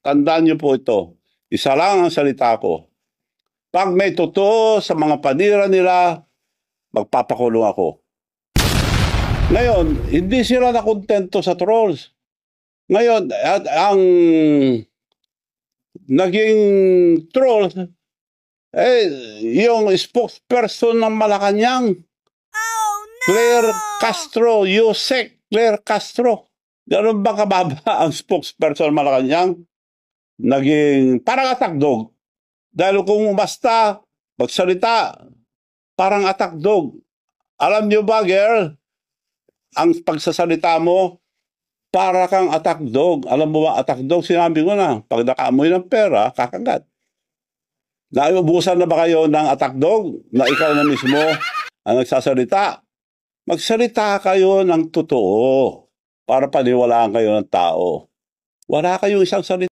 tandaan niyo po ito. Isa lang ang salita ko. Pag may totoo sa mga panira nila, magpapakulong ako. Ngayon, hindi sila nakontento sa trolls. Ngayon, at ang naging trolls, yung spokesperson ng Malacanang, Claire Castro, Yusek Claire Castro. Ganun ba kababa ang spokesperson ng Malacanang? Naging parang attack dog. Dahil kung basta magsalita, parang attack dog. Alam niyo ba, girl, ang pagsasalita mo, para kang attack dog. Alam mo ba, attack dog, sinabi ko na, pag nakaamoy ng pera, kakagat. Naubusan na ba kayo ng attack dog na ikaw na mismo ang nagsasalita? Magsalita kayo ng totoo para paniwalaan kayo ng tao. Wala kayong isang salita.